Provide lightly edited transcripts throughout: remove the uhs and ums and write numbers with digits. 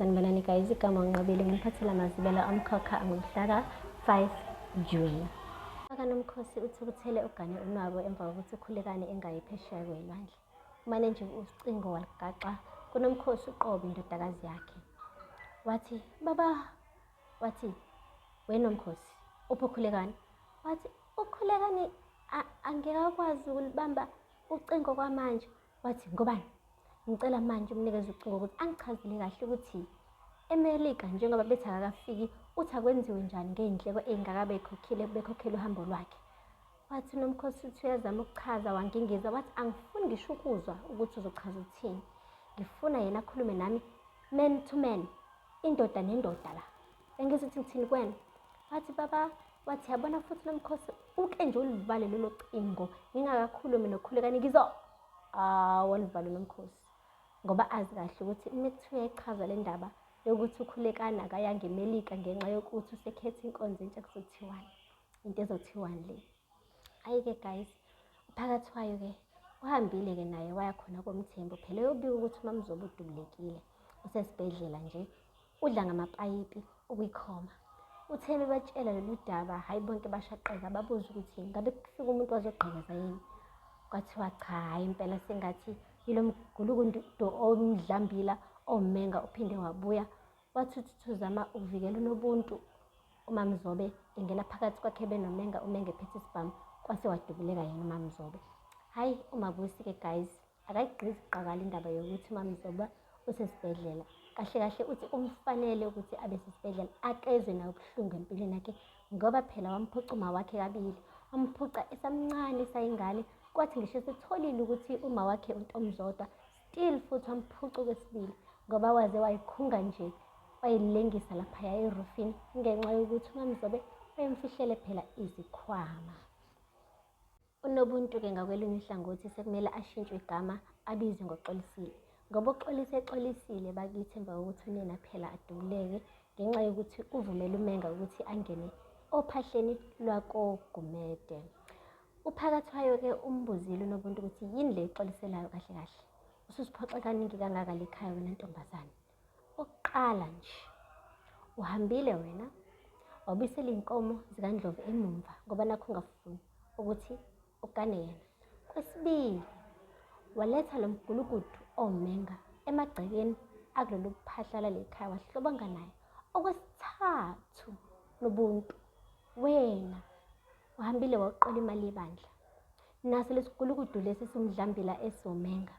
Sanibonani guys, igama ngiNqobile ngiphathela amazibela omkhokha ngomhla ka-5 June. KaNomkhosi uthukuthele ugane unwabo emva kokuthi ukhulekane engayi phesheya kwey'lwandle. Umane nje ucingo waligaxa kuNomkhosi uqobo indodakazi yakhe. Wathi, "Baba," wathi, "weNomkhosi, uphi ukhulekane?" Wathi, "Ukhulekane angekakwazi ukulibamba ucingo kwamanje." Wathi, "Ngobani?" Ngicela manje umnikeze ucingo ukuthi angichazele kahle ukuthi eMelika njengoba bethi akakafiki uthi akwenziwe njani ngey'ndleko ey'ngakabe bekhokhele uhambo lwakhe. Wathi uNomkhosi uthi uyazama ukuchaza wangingiza, wathi, "Angifuni ngisho ukuzwa ukuthi uzochaza ukuthini. Ngifuna yena akhulume nami man to man, indoda nendoda la." Bengithi ngithini kuwena? Wathi, "Baba," wathi, "yabona futhi Nomkhosi uke nje ulivale lolo cingo ngingakakhulumi nokhulekane walivale uNomkhosi ngoba azi kahle ukuthi uma kuthiwa echaza le ndaba yokuthi ukhulekana akayanga eMelika ngenxa yokuthi usekhethe inkonzo entsha kuzothiwani, into ezothiwani le. Hhayi-ke guys, phakathi kwayo-ke uhambile-ke naye waya khona koMthembu phela uyobika ukuthi uMaMzoba udubulekile, usesibhedlela nje, udla ngamapayipi ukwikhoma. UThembi batshela lolu daba, hhayi bonke bashaqeka babuza ukuthi ngabe kufika umuntu wazogqekeza yini. Kwathiwa cha, hhayi impela sengathi yilo mgulukudu omdlambila omenga uphinde wabuya wathuthuzama ukuvikela unobuntu. uMaMzobe engena phakathi kwakhe benomenga, umenga ephethe isibhamu, kwase wadubuleka yena uMaMzobe. Hhayi uMabusi-ke guys, akayigqizi kuqakala indaba yokuthi uMaMzoba usesibhedlela. Kahle kahle uthi umfanele ukuthi abe sesibhedlela akezwe nayo ubuhlungu empilweni yakhe ngoba phela wamphuca uma wakhe kabili, wamphuca esamncane esayingane, kwathi ngisho esetholile ukuthi uma wakhe uNtomzodwa still futhi wamphuca okwesibili ngoba waze wayikhunga nje wayilengisa laphaya erufini ngenxa yokuthi uMaMzobe wayemfihlele phela izikhwama. UNobuntu-ke ngakwelinye ihlangothi sekumele ashintshwe igama abizwe ngoXolisile ngoba uXolisile bakithi emva kokuthi unina phela adubuleke ngenxa yokuthi uvumele umenga ukuthi angene ophahleni lwakoGumede. Uphakathi wayo-ke umbuzile uNobuntu ukuthi yini le exoliselayo kahle kahle, ususiphoxa kaningi kangaka likhaya wena ntombazane. Okokuqala nje, uhambile wena wabuyisela iy'nkomo zikaNdlovu emumva ngoba nakho ungafuni ukuthi ugane yena. Kwesibili, waletha lo mgulukudu omenga emagcekeni akulolu phahla lale khaya wahlobanga naye. Okwesithathu, Nobuntu, wena uhambile wawuqola imali yebandla naso lesi gulukudu lesi simdlambila esiwomenga.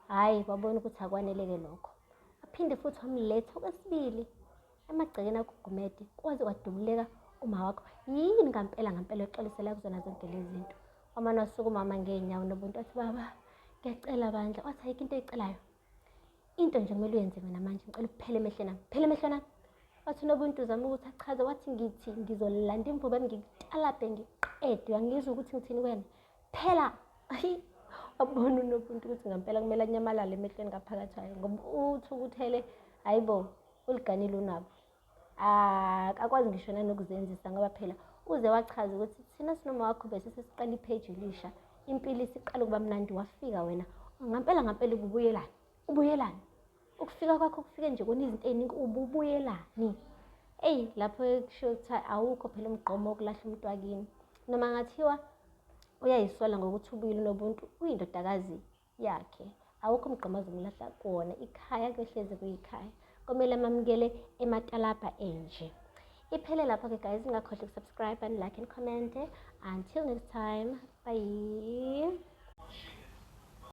Hhayi wabona ukuthi akwanele-ke lokho, waphinde futhi wamletha okwesibili emagcekeni akuGumede kwaze kwadubuleka uma wakho. Yini ngampela exolisela kuzona zonke lezi zinto? Wamane wasukuma ngey'nyawo uNobuntu wathi, "Baba, ngiyacela bandla." Wathi, "Ayikho into oyicelayo, into nje kumele uyenze mina manje, ngicela ukuphela emehlweni ami." "Phela emehlweni ami?" Wathi uNobuntu uzama ukuthi achaze, wathi, "Ngithi ngizolanda imvubu yami ngikutalabhe ngiqede, uyangizwa ukuthi ngithini kuwena? Phela." Wabona uNobuntu ukuthi ngampela kumele anyamalale emehlweni ngaphakathi wayo ngoba uthukuthele, hayi bo, uliganile unabo. Akakwazi ngisho nanokuzenzisa ngoba phela uze wachaza ukuthi thina sinoma wakho besesesiqala ipheji elisha, impilo isiqala ukuba mnandi, wafika wena ngampela ubuyelani? Ukufika kwakho kufike nje kona izinto ey'ningi, ubuyelani? Eyi lapho kusho kuthiwa awukho phela umgqomo wokulahla umuntu wakini. Noma ngathiwa uyayisola ngokuthi ubuyile uNobuntu, uyindodakazi yakhe, awukho umgqomo azomlahla kuwona. Ikhaya kuyohlezi kuyikhaya, komele amamukele ematalabha enje. Iphele lapho-ke guys, ungakhohlwa ukusubscribe and like and comment. Until next time, bye.